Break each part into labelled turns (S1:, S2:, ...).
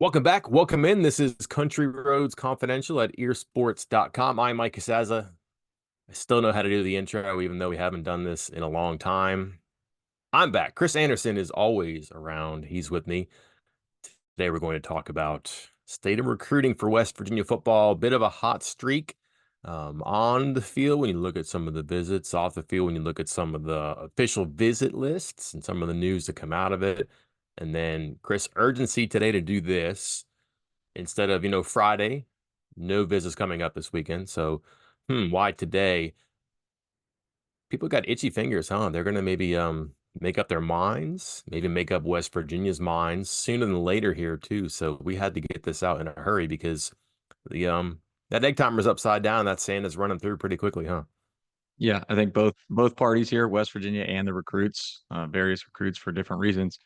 S1: Welcome back. Welcome in. This is Country Roads Confidential at earsports.com. I'm Mike Casaza. I still know how to do the intro, even though we haven't done this in a long time. I'm back. Chris Anderson is always around. He's with me. Today, we're going to talk about state of recruiting for West Virginia football. A bit of a hot streak on the field when you look at some of the visits, off the field when you look at some of the official visit lists and some of the news that come out of it. And then, Chris, urgency today to do this instead of, Friday, no visits coming up this weekend. So, why today? People got itchy fingers, huh? They're gonna maybe make up their minds, maybe make up West Virginia's minds sooner than later here too. So we had to get this out in a hurry because the that egg timer's upside down. That sand is running through pretty quickly, huh?
S2: Yeah, I think both parties here, West Virginia and the recruits, various recruits for different reasons,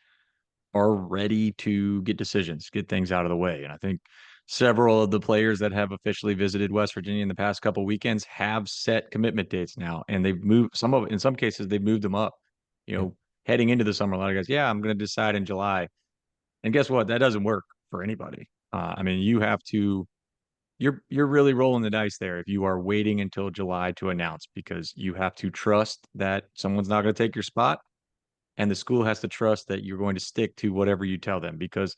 S2: are ready to get decisions, get things out of the way. And I think several of the players that have officially visited West Virginia in the past couple weekends have set commitment dates now, and they've moved in some cases they've moved them up. You
S1: Yeah.
S2: know, heading into the summer, a lot of guys, yeah, I'm going to decide in July, and guess what? That doesn't work for anybody. I mean, you have to you're really rolling the dice there if you are waiting until July to announce because you have to trust that someone's not going to take your spot and the school has to trust that you're going to stick to whatever you tell them because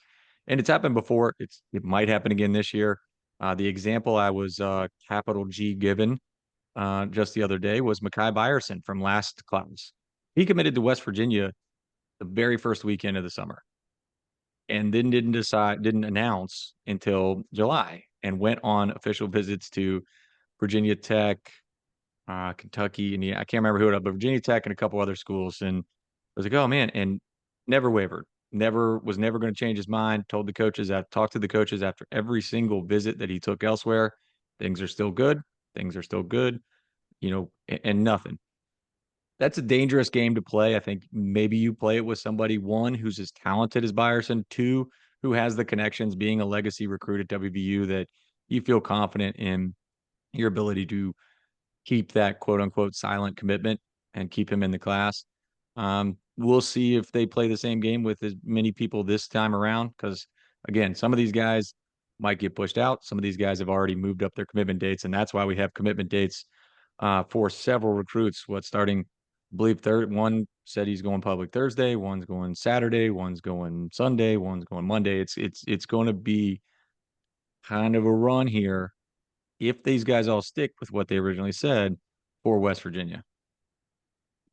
S2: and it's happened before, it might happen again this year. The example I was capital G given just the other day was Makai Byerson from last class. He committed to West Virginia the very first weekend of the summer and then didn't announce until July and went on official visits to Virginia Tech, Kentucky, and I can't remember who it was, but Virginia Tech and a couple other schools. And I was like, oh man, and never wavered. Never going to change his mind. Told the coaches that talked to the coaches after every single visit that he took elsewhere. Things are still good. Things are still good, and nothing. That's a dangerous game to play. I think maybe you play it with somebody, one, who's as talented as Byerson, two, who has the connections, being a legacy recruit at WVU, that you feel confident in your ability to keep that quote unquote silent commitment and keep him in the class. We'll see if they play the same game with as many people this time around. Because again, some of these guys might get pushed out. Some of these guys have already moved up their commitment dates, and that's why we have commitment dates for several recruits. What starting, I believe, third. One said he's going public Thursday. One's going Saturday. One's going Sunday. One's going Monday. It's going to be kind of a run here if these guys all stick with what they originally said for West Virginia.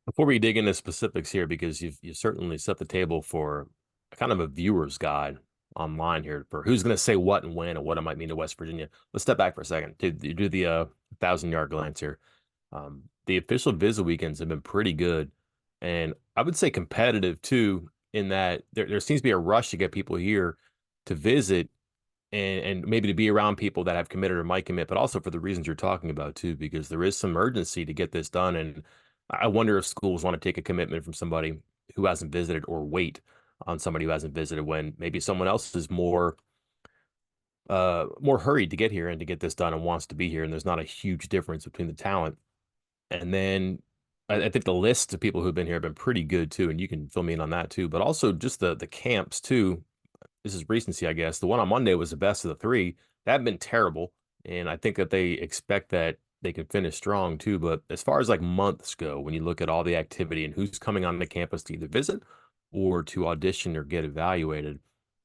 S1: Before we dig into specifics here, because you certainly set the table for a kind of a viewer's guide online here for who's going to say what and when and what it might mean to West Virginia. Let's step back for a second to do the 1,000 yard glance here. The official visit weekends have been pretty good, and I would say competitive too. In that there seems to be a rush to get people here to visit and maybe to be around people that have committed or might commit, but also for the reasons you're talking about too, because there is some urgency to get this done. And I wonder if schools want to take a commitment from somebody who hasn't visited or wait on somebody who hasn't visited when maybe someone else is more hurried to get here and to get this done and wants to be here. And there's not a huge difference between the talent. And then I think the list of people who've been here have been pretty good too. And you can fill me in on that too. But also just the camps too. This is recency, I guess. The one on Monday was the best of the three. That had been terrible. And I think that they expect that they can finish strong too. But as far as like months go, when you look at all the activity and who's coming on the campus to either visit or to audition or get evaluated,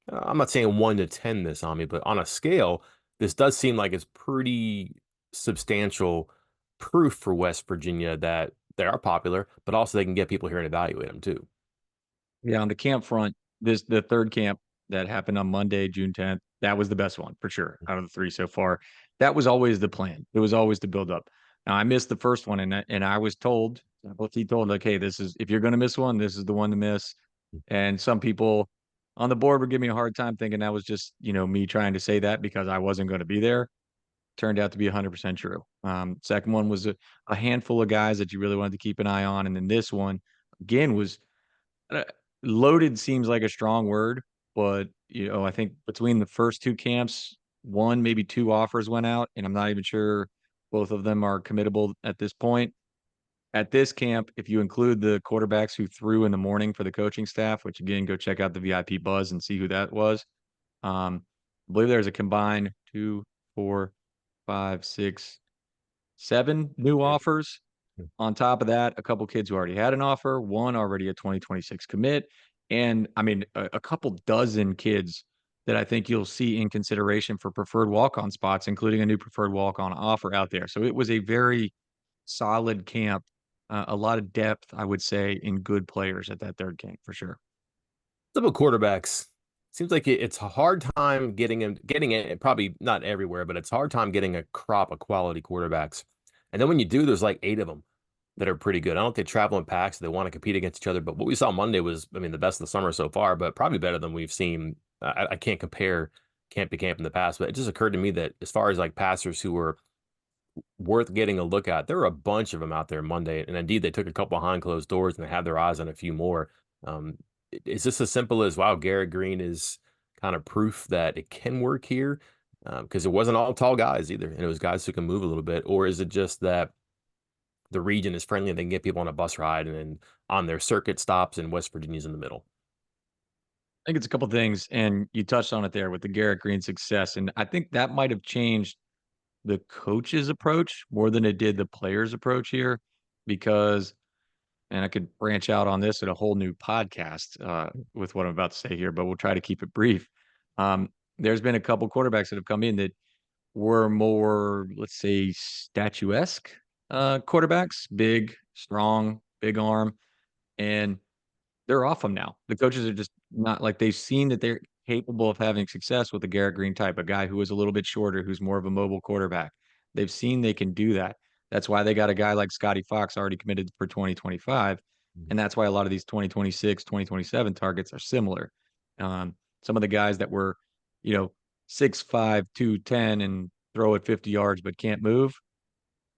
S1: I'm not saying 1 to 10 this on me, but on a scale, this does seem like it's pretty substantial proof for West Virginia that they are popular, but also they can get people here and evaluate them too.
S2: Yeah, on the camp front, the third camp that happened on Monday, June 10th, that was the best one for sure out of the three so far. That was always the plan. It was always to build up. Now I missed the first one, and I was told, what he told, like, hey, this is if you're going to miss one, this is the one to miss. And some people on the board were giving me a hard time, thinking that was just me trying to say that because I wasn't going to be there. Turned out to be 100% true. Second one was a handful of guys that you really wanted to keep an eye on, and then this one again was uh, loaded. Seems like a strong word, but I think between the first two camps, one maybe two offers went out, and I'm not even sure both of them are committable at this point. At this camp, if you include the quarterbacks who threw in the morning for the coaching staff, which again, go check out the VIP buzz and see who that was. I believe there's a combined two, four, five, six, seven new offers. On top of that, a couple kids who already had an offer, one already a 2026 commit, and I mean a couple dozen kids that I think you'll see in consideration for preferred walk-on spots, including a new preferred walk-on offer out there. So it was a very solid camp, a lot of depth, I would say, in good players at that third camp for sure.
S1: Some of quarterbacks. Seems like it's a hard time getting it, probably not everywhere, but it's a hard time getting a crop of quality quarterbacks. And then when you do, there's like eight of them that are pretty good. I don't think they travel in packs. They want to compete against each other. But what we saw Monday was, I mean, the best of the summer so far, but probably better than we've seen. I can't compare camp to camp in the past, but it just occurred to me that as far as like passers who were worth getting a look at, there were a bunch of them out there Monday. And indeed, they took a couple behind closed doors and they had their eyes on a few more. Um, is this as simple as, wow, Garrett Green is kind of proof that it can work here? Because it wasn't all tall guys either, and it was guys who can move a little bit. Or is it just that the region is friendly and they can get people on a bus ride and then on their circuit stops and West Virginia's in the middle?
S2: I think it's a couple things, and you touched on it there with the Garrett Green success, and I think that might have changed the coach's approach more than it did the player's approach here, because and I could branch out on this at a whole new podcast with what I'm about to say here, but we'll try to keep it brief. There's been a couple quarterbacks that have come in that were more, let's say, statuesque quarterbacks, big, strong, big arm, and they're off them now. The coaches are just not like they've seen that they're capable of having success with a Garrett Green type, a guy who is a little bit shorter, who's more of a mobile quarterback. They've seen they can do that. That's why they got a guy like Scotty Fox already committed for 2025. And that's why a lot of these 2026, 2027 targets are similar. Some of the guys that were, you know, 6'5, 210 and throw it 50 yards but can't move,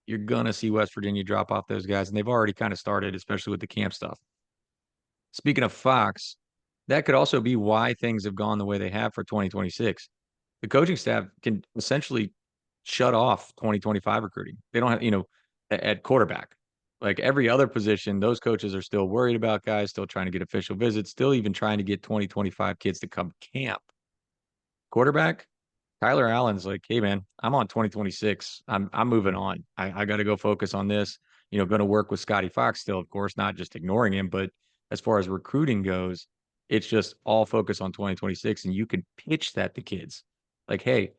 S2: you're going to see West Virginia drop off those guys. And they've already kind of started, especially with the camp stuff. Speaking of Fox, that could also be why things have gone the way they have for 2026. The coaching staff can essentially shut off 2025 recruiting. They don't have, at quarterback. Like every other position, those coaches are still worried about guys, still trying to get official visits, still even trying to get 2025 kids to come camp. Quarterback, Tyler Allen's like, hey man, I'm on 2026. I'm moving on. I got to go focus on this. Going to work with Scotty Fox still, of course, not just ignoring him, but as far as recruiting goes, it's just all focus on 2026. And you can pitch that to kids. Like, hey,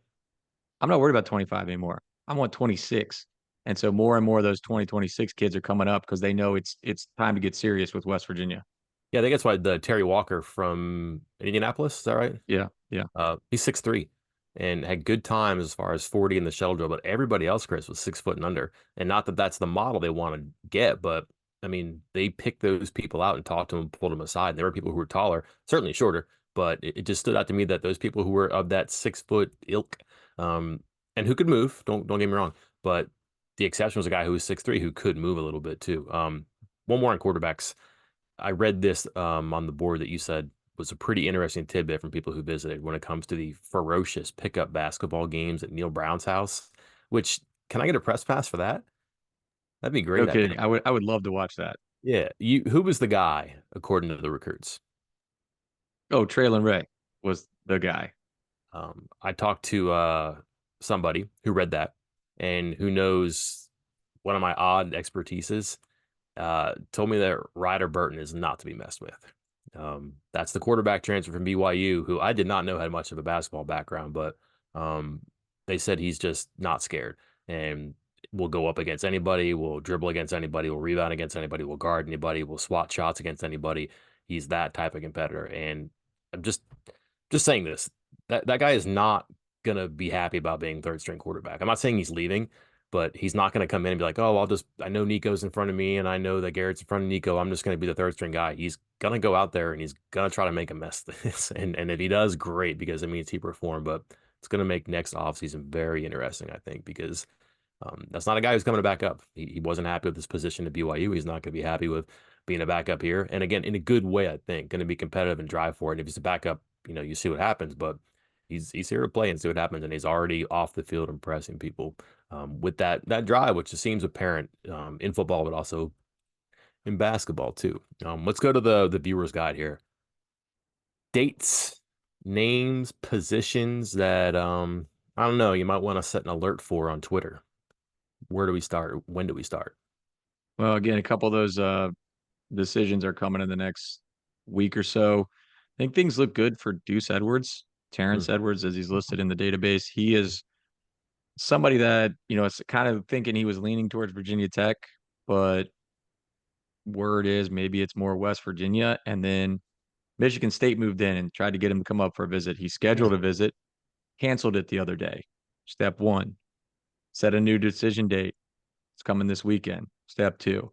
S2: I'm not worried about 25 anymore. I want 26. And so more and more of those 2026 kids are coming up because they know it's time to get serious with West Virginia.
S1: Yeah, I think that's why the Terry Walker from Indianapolis, is that right?
S2: Yeah, yeah.
S1: He's 6'3" and had good times as far as 40 in the shuttle drill, but everybody else, Chris, was 6 foot and under. And not that that's the model they want to get, but I mean, they picked those people out and talked to them, pulled them aside. And there were people who were taller, certainly shorter, but it just stood out to me that those people who were of that 6 foot ilk, um, and who could move, don't get me wrong, but the exception was a guy who was 6'3" who could move a little bit too. One more on quarterbacks. I read this on the board that you said was a pretty interesting tidbit from people who visited when it comes to the ferocious pickup basketball games at Neil Brown's house. Which, can I get a press pass for that? That'd be
S2: No
S1: great, I
S2: kidding.
S1: think.
S2: I would love to watch that.
S1: Yeah, who was the guy according to the recruits?
S2: Oh, Traylon Ray was the guy.
S1: I talked to somebody who read that and who knows one of my odd expertises. Told me that Ryder Burton is not to be messed with. That's the quarterback transfer from BYU, who I did not know had much of a basketball background, but um, they said he's just not scared and will go up against anybody, will dribble against anybody, will rebound against anybody, will guard anybody, will swat shots against anybody. He's that type of competitor. And I'm just saying this. That guy is not gonna be happy about being third string quarterback. I'm not saying he's leaving, but he's not going to come in and be like, oh, I know Nico's in front of me and I know that Garrett's in front of Nico. I'm just going to be the third string guy. He's going to go out there and he's going to try to make a mess of this. And if he does, great, because it means he performed. But it's going to make next offseason very interesting, I think, because that's not a guy who's coming to back up. He wasn't happy with his position at BYU. He's not going to be happy with being a backup here. And again, in a good way, I think, going to be competitive and drive for it. And if he's a backup, you see what happens. But he's here to play and see what happens. And he's already off the field impressing people with that drive, which just seems apparent in football, but also in basketball too. Let's go to the viewer's guide here. Dates names, positions that I don't know, you might want to set an alert for on Twitter. Where do we start? When do we start?
S2: Well, again, a couple of those decisions are coming in the next week or so. I think things look good for Deuce Edwards,
S1: Hmm.
S2: Terrence Edwards, as he's listed in the database. He is somebody that, it's kind of thinking he was leaning towards Virginia Tech, but word is maybe it's more West Virginia. And then Michigan State moved in and tried to get him to come up for a visit. He scheduled a visit, canceled it the other day. Step one, set a new decision date. It's coming this weekend. Step two.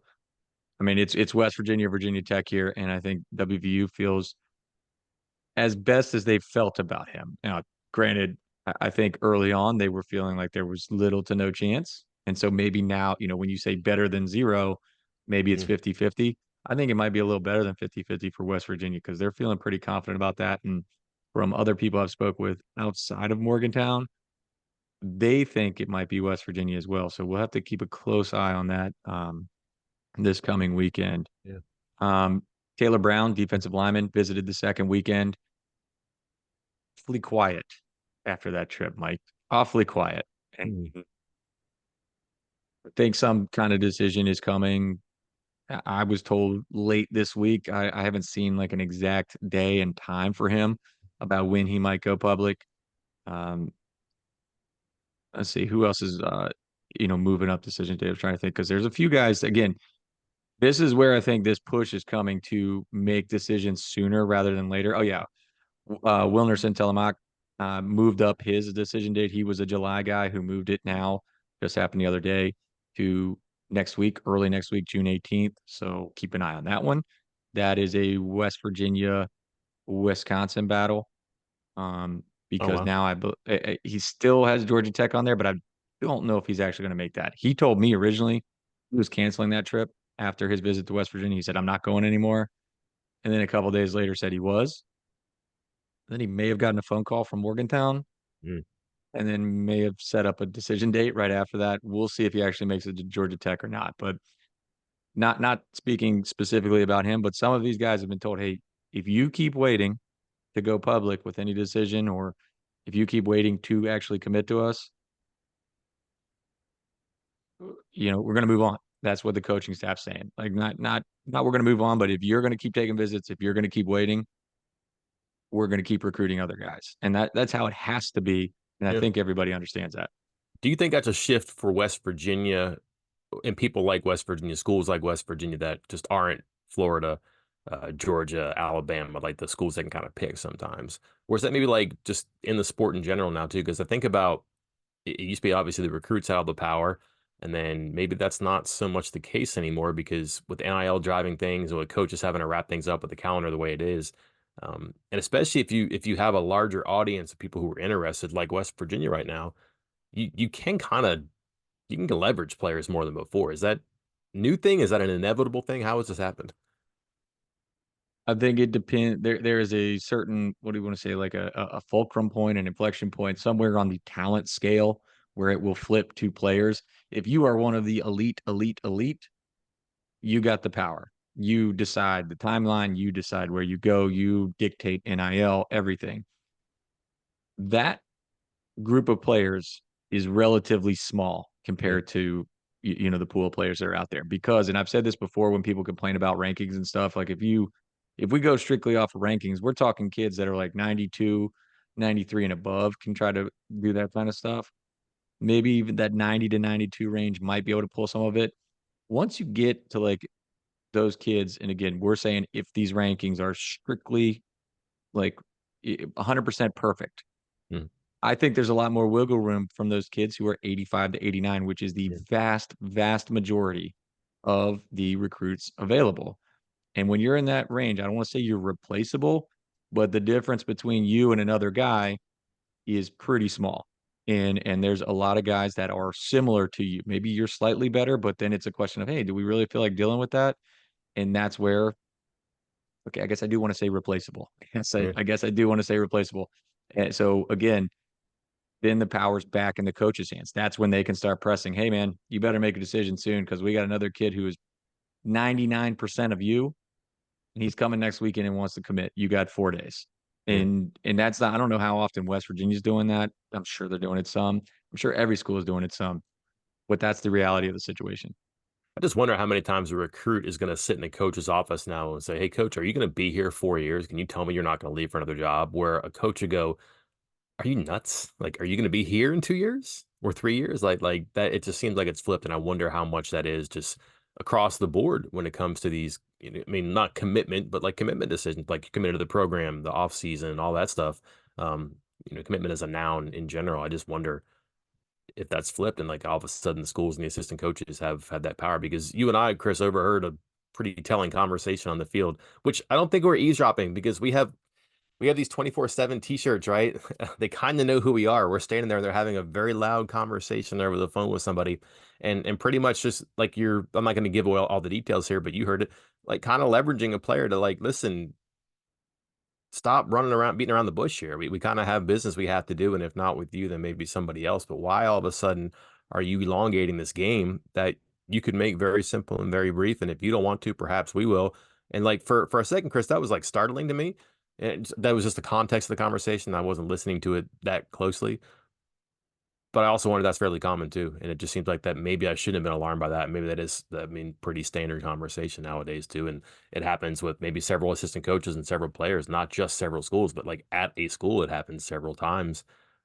S2: I mean, it's West Virginia, Virginia Tech here, and I think WVU feels as best as they've felt about him. Now, granted, I think early on they were feeling like there was little to no chance. And so maybe now, when you say better than zero, maybe it's
S1: Mm.
S2: 50-50. I think it might be a little better than 50-50 for West Virginia because they're feeling pretty confident about that. And from other people I've spoke with outside of Morgantown, they think it might be West Virginia as well. So we'll have to keep a close eye on that this coming weekend.
S1: Yeah.
S2: Um, Taylor Brown, defensive lineman, visited the second weekend. Awfully quiet after that trip, Mike. Awfully quiet. And
S1: Mm.
S2: I think some kind of decision is coming. I was told late this week. I haven't seen like an exact day and time for him about when he might go public. Um, let's see who else is moving up decision day. I'm trying to think because there's a few guys. Again, this is where I think this push is coming to make decisions sooner rather than later. Oh yeah, Wilnerson Telemak moved up his decision date. He was a July guy who moved it now, just happened the other day, to next week, early next week, June 18th. So keep an eye on that one. That is a West Virginia, Wisconsin battle.
S1: Oh
S2: Because
S1: wow.
S2: now he still has Georgia Tech on there, but I don't know if he's actually going to make that. He told me originally he was canceling that trip after his visit to West Virginia. He said, I'm not going anymore. And then a couple days later said he was. Then he may have gotten a phone call from Morgantown
S1: Mm.
S2: and then may have set up a decision date right after that. We'll see if he actually makes it to Georgia Tech or not. But not speaking specifically about him, but some of these guys have been told, hey, if you keep waiting to go public with any decision, or if you keep waiting to actually commit to us, we're going to move on. That's what the coaching staff's saying. Like not we're going to move on, but if you're going to keep taking visits, if you're going to keep waiting, we're going to keep recruiting other guys. And that's how it has to be. And I
S1: Yeah.
S2: think everybody understands that.
S1: Do you think that's a shift for West Virginia and people like West Virginia, schools like West Virginia that just aren't Florida, Georgia, Alabama, like the schools they can kind of pick sometimes? Or is that maybe like just in the sport in general now too? Because I think about it used to be obviously the recruits had all the power, and then maybe that's not so much the case anymore because with NIL driving things or with coaches having to wrap things up with the calendar the way it is. And especially if you have a larger audience of people who are interested, like West Virginia right now, you can kind of you can leverage players more than before. Is that new thing? Is that an inevitable thing? How has this happened?
S2: I think it depends. There is a certain, what do you want to say, like a fulcrum point, an inflection point somewhere on the talent scale where it will flip to players. If you are one of the elite, elite, elite, you got the power. You decide the timeline, you decide where you go, you dictate NIL, everything. That group of players is relatively small
S1: Yeah.
S2: compared to the pool of players that are out there because, and I've said this before when people complain about rankings and stuff, like if we go strictly off of rankings, we're talking kids that are like 92, 93 and above can try to do that kind of stuff. Maybe even that 90 to 92 range might be able to pull some of it. Once you get to like those kids, and again, we're saying if these rankings are strictly like 100% perfect,
S1: Mm.
S2: I think there's a lot more wiggle room from those kids who are 85 to 89, which is the
S1: Yeah.
S2: vast, vast majority of the recruits available. And when you're in that range, I don't want to say you're replaceable, but the difference between you and another guy is pretty small. And there's a lot of guys that are similar to you. Maybe you're slightly better, but then it's a question of, hey, do we really feel like dealing with that? And that's where, okay, I guess I do want to say replaceable.
S1: Yeah.
S2: I guess I do want to say replaceable. And so again, then the power's back in the coach's hands. That's when they can start pressing. Hey, man, you better make a decision soon because we got another kid who is 99% of you, and he's coming next weekend and wants to commit. You got 4 days.
S1: Mm.
S2: And that's not, I don't know how often West Virginia's doing that. I'm sure they're doing it some. I'm sure every school is doing it some, but that's the reality of the situation.
S1: I just wonder how many times a recruit is going to sit in a coach's office now and say, "Hey, coach, are you going to be here 4 years? Can you tell me you're not going to leave for another job?" Where a coach would go, "Are you nuts? Like, are you going to be here in 2 years or 3 years?" Like that. It just seems like it's flipped, and I wonder how much that is just across the board when it comes to these. I mean, not commitment, but like commitment decisions, like you committed to the program, the off season, and all that stuff. Um, commitment as a noun in general. I just wonder if that's flipped and like all of a sudden the schools and the assistant coaches have had that power because you and I, Chris, overheard a pretty telling conversation on the field, which I don't think we're eavesdropping because we have these 24/7 t-shirts, right? They kind of know who we are. We're standing there and they're having a very loud conversation over the phone with somebody. And pretty much just like I'm not going to give away all the details here, but you heard it, like kind of leveraging a player to like, listen, stop running around beating around the bush here. We kind of have business we have to do, and if not with you, then maybe somebody else. But why all of a sudden are you elongating this game that you could make very simple and very brief? And if you don't want to, perhaps we will. And like for a second, Chris, that was like startling to me. And that was just the context of the conversation. I wasn't listening to it that closely. But I also wonder that's fairly common too. And it just seems like that maybe I shouldn't have been alarmed by that. Maybe that is, I mean, pretty standard conversation nowadays too. And it happens with maybe several assistant coaches and several players, not just several schools, but like at a school, it happens several times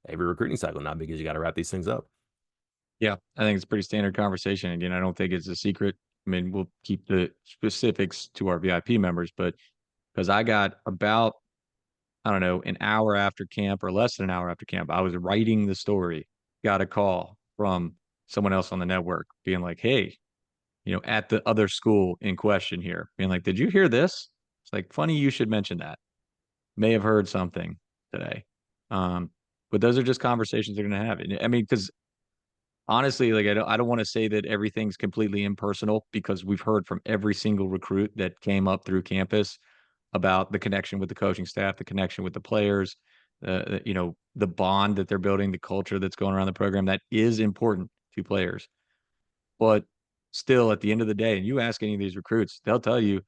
S1: every recruiting cycle now because you got to wrap these things up.
S2: Yeah, I think it's a pretty standard conversation. Again, I don't think it's a secret. I mean, we'll keep the specifics to our VIP members, but because I got about, I don't know, an hour after camp or less than an hour after camp, I was writing the story, got a call from someone else on the network being like, hey, at the other school in question here, being like, did you hear this? It's like, funny you should mention that. May have heard something today. Um, but those are just conversations they're going to have. And I mean, because honestly, like I don't want to say that everything's completely impersonal because we've heard from every single recruit that came up through campus about the connection with the coaching staff, the connection with the players, the bond that they're building, the culture that's going around the program that is important to players. But still, at the end of the day, and you ask any of these recruits, they'll tell you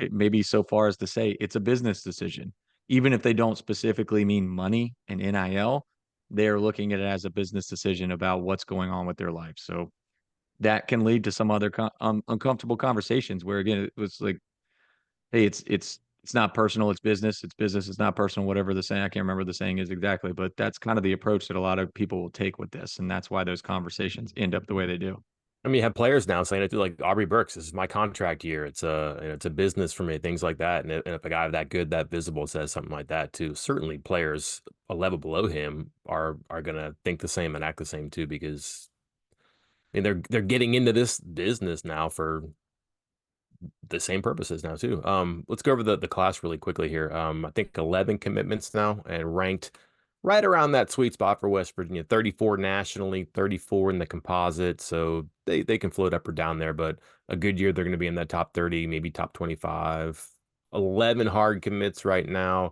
S2: maybe so far as to say it's a business decision. Even if they don't specifically mean money and NIL, they're looking at it as a business decision about what's going on with their life. So that can lead to some other uncomfortable conversations where again it was like, hey, it's not personal, it's business, it's not personal, whatever the saying, I can't remember the saying is exactly, but that's kind of the approach that a lot of people will take with this, and that's why those conversations end up the way they do.
S1: I mean, you have players now saying it too, like Aubrey Burks. This is my contract year. It's a business for me, things like that. And if a guy that good, that visible says something like that too, certainly players a level below him are gonna think the same and act the same too, because I mean they're getting into this business now for the same purposes now too. Let's go over the class really quickly here. I think 11 commitments now and ranked right around that sweet spot for West Virginia. 34 nationally, 34 in the composite, so they can float up or down there. But a good year, they're going to be in that top 30, maybe top 25. 11 hard commits right now.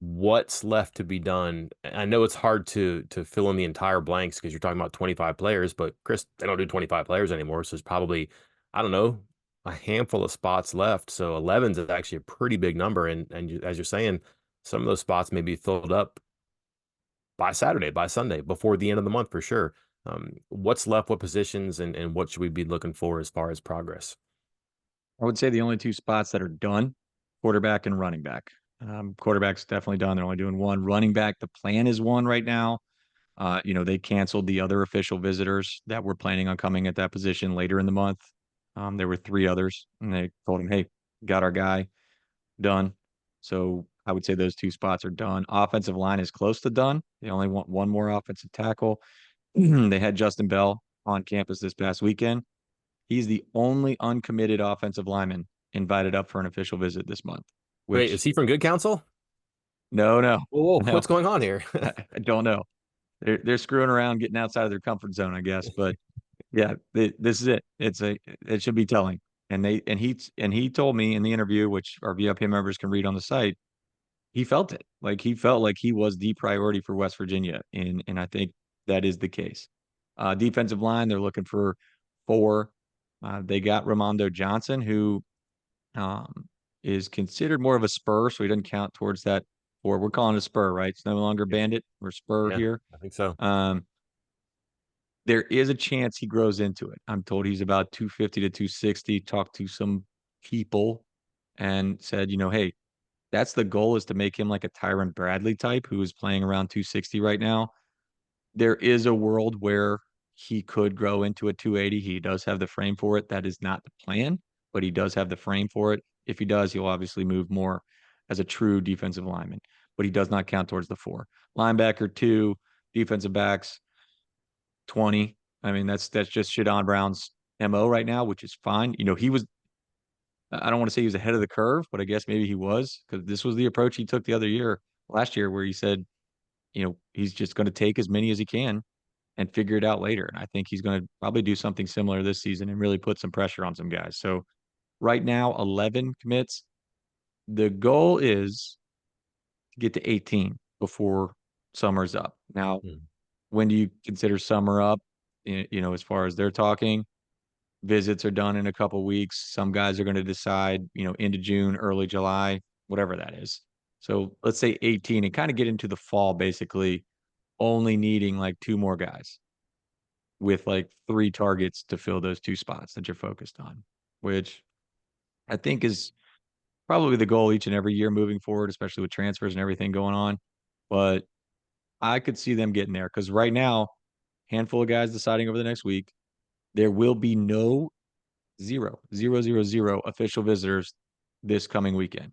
S1: What's left to be done? I know it's hard to fill in the entire blanks because you're talking about 25 players, but Chris, they don't do 25 players anymore. So it's probably, I don't know, a handful of spots left. So 11 is actually a pretty big number. And as you're saying, some of those spots may be filled up by Saturday, by Sunday, before the end of the month for sure. What's left, what positions, and what should we be looking for as far as progress?
S2: I would say the only two spots that are done, quarterback and running back. Quarterback's definitely done. They're only doing one. Running back, the plan is one right now. They canceled the other official visitors that were planning on coming at that position later in the month. There were three others, and they told him, "Hey, got our guy done." So I would say those two spots are done. Offensive line is close to done. They only want one more offensive tackle. They had Justin Bell on campus this past weekend. He's the only uncommitted offensive lineman invited up for an official visit this month,
S1: Wait, is
S2: which
S1: he from Good Counsel?
S2: no, no,
S1: Whoa,
S2: no,
S1: what's going on here?
S2: I don't know. They're screwing around, getting outside of their comfort zone, I guess. But yeah, this is it. It should be telling. And he told me in the interview, which our VIP members can read on the site, he felt it. Like he felt like he was the priority for West Virginia, and I think that is the case. Defensive line, they're looking for four. They got Ramondo Johnson, who is considered more of a spur, so he doesn't count towards that. Or we're calling it a spur, right? It's no longer
S1: Yep.
S2: bandit or spur
S1: Yeah,
S2: here.
S1: I think so.
S2: Um, there is a chance he grows into it. I'm told he's about 250 to 260. Talked to some people and said, hey, that's the goal, is to make him like a Tyron Bradley type who is playing around 260 right now. There is a world where he could grow into a 280. He does have the frame for it. That is not the plan, but he does have the frame for it. If he does, he'll obviously move more as a true defensive lineman, but he does not count towards the four. Linebacker, two, defensive backs, 20. I mean, that's just Shadon Brown's MO right now, which is fine. He was, I don't want to say he was ahead of the curve, but I guess maybe he was, because this was the approach he took the other year, last year, where he said, he's just going to take as many as he can and figure it out later. And I think he's going to probably do something similar this season and really put some pressure on some guys. So right now, 11 commits. The goal is to get to 18 before summer's up. Now,
S1: Hmm.
S2: when do you consider summer up? As far as they're talking, visits are done in a couple weeks. Some guys are going to decide, into June, early July, whatever that is. So let's say 18 and kind of get into the fall, basically only needing like two more guys with like three targets to fill those two spots that you're focused on, which I think is probably the goal each and every year moving forward, especially with transfers and everything going on. But I could see them getting there because right now, handful of guys deciding over the next week. There will be no zero official visitors this coming weekend,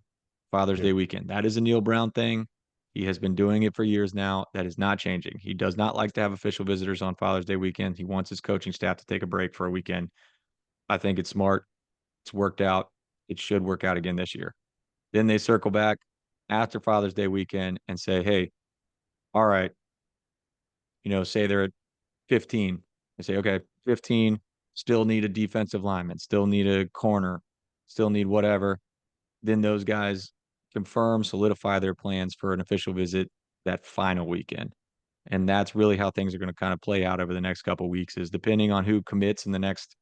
S2: Father's
S1: Yep.
S2: Day weekend. That is a Neil Brown thing. He has been doing it for years now. That is not changing. He does not like to have official visitors on Father's Day weekend. He wants his coaching staff to take a break for a weekend. I think it's smart. It's worked out. It should work out again this year. Then they circle back after Father's Day weekend and say, hey, all right, say they're at 15. They say, okay, 15, still need a defensive lineman, still need a corner, still need whatever. Then those guys confirm, solidify their plans for an official visit that final weekend. And that's really how things are going to kind of play out over the next couple of weeks, is depending on who commits in the next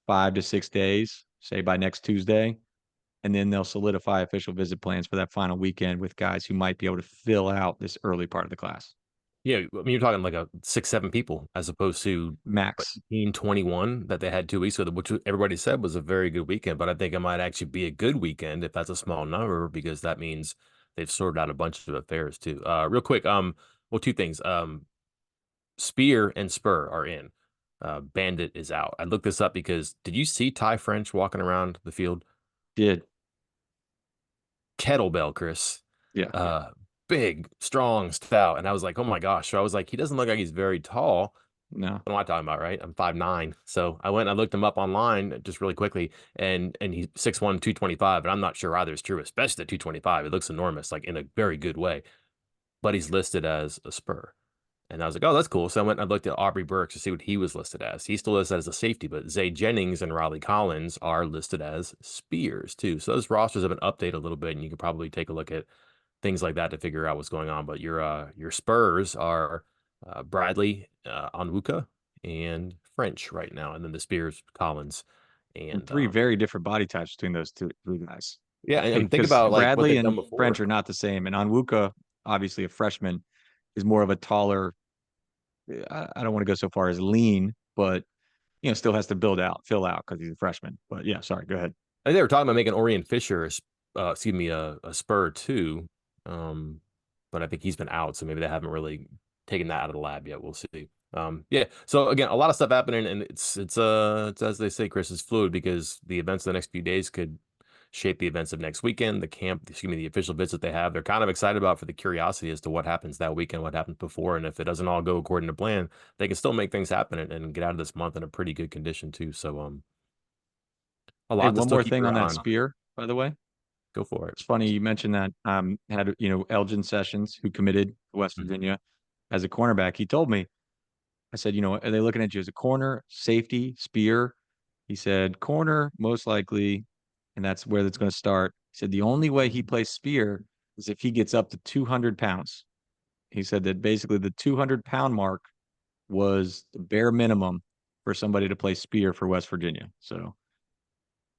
S2: 5 to 6 days, say by next Tuesday, and then they'll solidify official visit plans for that final weekend with guys who might be able to fill out this early part of the class.
S1: Yeah, I mean, you're talking like a 6, 7 people as opposed to what,
S2: Max.
S1: 18, 21 that they had 2 weeks ago, which everybody said was a very good weekend. But I think it might actually be a good weekend if that's a small number, because that means they've sorted out a bunch of affairs too. Real quick, well, two things. Spear and Spur are in. Bandit is out. I looked this up because did you see Ty French walking around the field?
S2: Did.
S1: Kettlebell, Chris.
S2: Yeah.
S1: Uh, Big, strong, stout. And I was like, oh my gosh. So I was like, he doesn't look like he's very tall.
S2: No.
S1: What am I talking about, right? I'm 5'9". So I went and I looked him up online just really quickly, and he's 6'1", 225, and I'm not sure either is true, especially at 225. It looks enormous, like in a very good way. But he's listed as a spur. And I was like, oh, that's cool. So I went and I looked at Aubrey Burks to see what he was listed as. He's still listed as a safety, but Zay Jennings and Riley Collins are listed as spears too. So those rosters have been updated a little bit, and you can probably take a look at things like that to figure out what's going on. But your Spurs are Bradley, Onwuka, and French right now, and then the Spears, Collins,
S2: And
S1: and
S2: three very different body types between those three guys.
S1: yeah, and think
S2: Because
S1: about like what
S2: Bradley
S1: they've done
S2: and French
S1: before.
S2: are not the same. And Onwuka, obviously a freshman, is more of a taller, I don't want to go so far as lean, but still has to fill out because he's a freshman. But yeah, sorry, go ahead.
S1: I think they were talking about making Orion Fisher, excuse me, a Spur too, um, but I think he's been out, so maybe they haven't really taken that out of the lab yet. We'll see. Yeah. So again, a lot of stuff happening, and it's as they say, Chris, is fluid because the events of the next few days could shape the events of next weekend. The camp, excuse me, the official visit they have, they're kind of excited about for the curiosity as to what happens that weekend, what happens before, and if it doesn't all go according to plan, they can still make things happen and get out of this month in a pretty good condition too. So a
S2: Hey,
S1: lot to
S2: one
S1: still
S2: more
S1: keep
S2: thing
S1: your
S2: on
S1: eye
S2: that
S1: on.
S2: spear, by the way.
S1: Go for it.
S2: It's funny you mentioned that. Had Elgin Sessions, who committed to West
S1: Mhm.
S2: Virginia as a cornerback. He told me, I said, are they looking at you as a corner, safety, spear? He said, corner, most likely, and that's where that's going to start. He said, the only way he plays spear is if he gets up to 200 pounds. He said that basically the 200-pound mark was the bare minimum for somebody to play spear for West Virginia. So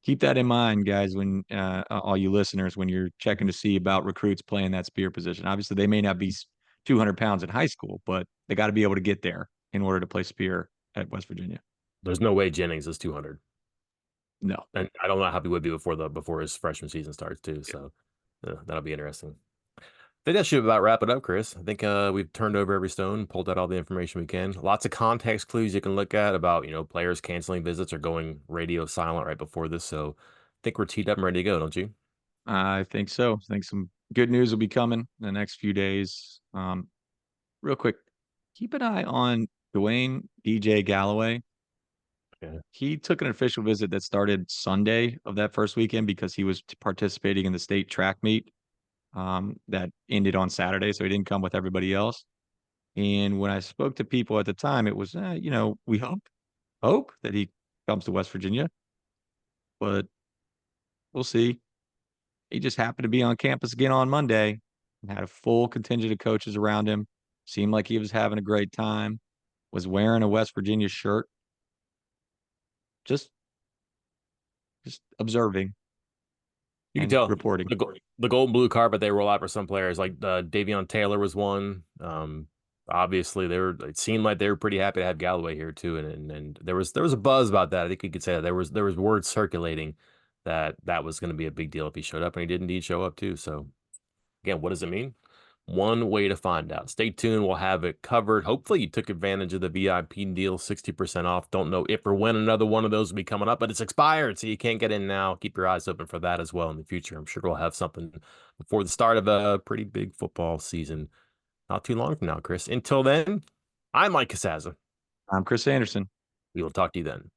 S2: keep that in mind, guys, when all you listeners, when you're checking to see about recruits playing that spear position. Obviously, they may not be 200 pounds in high school, but they got to be able to get there in order to play spear at West Virginia.
S1: There's no way Jennings is 200.
S2: No.
S1: And I don't know how he would be before his freshman season starts too.
S2: Yeah.
S1: So that'll be interesting. I think that should about wrap it up, Chris. I think we've turned over every stone, pulled out all the information we can. Lots of context clues you can look at about, players canceling visits or going radio silent right before this. So I think we're teed up and ready to go, don't you?
S2: I think so. I think some good news will be coming in the next few days. Real quick, keep an eye on Dwayne DJ Galloway.
S1: Yeah.
S2: He took an official visit that started Sunday of that first weekend because he was participating in the state track meet that ended on Saturday. So he didn't come with everybody else. And when I spoke to people at the time, it was, we hope that he comes to West Virginia, but we'll see. He just happened to be on campus again on Monday and had a full contingent of coaches around him. Seemed like he was having a great time, was wearing a West Virginia shirt, just just observing
S1: You can
S2: and
S1: tell
S2: reporting.
S1: the gold and blue carpet they roll out for some players. Like Davion Taylor was one. Obviously, it seemed like they were pretty happy to have Galloway here too, and there was a buzz about that. I think you could say that there was words circulating that was going to be a big deal if he showed up, and he did indeed show up too. So again, what does it mean? One way to find out. Stay tuned. We'll have it covered. Hopefully, you took advantage of the VIP deal, 60% off. Don't know if or when another one of those will be coming up, but it's expired, so you can't get in now. Keep your eyes open for that as well in the future. I'm sure we'll have something before the start of a pretty big football season not too long from now, Chris. Until then, I'm Mike Casaza.
S2: I'm Chris Anderson.
S1: We will talk to you then.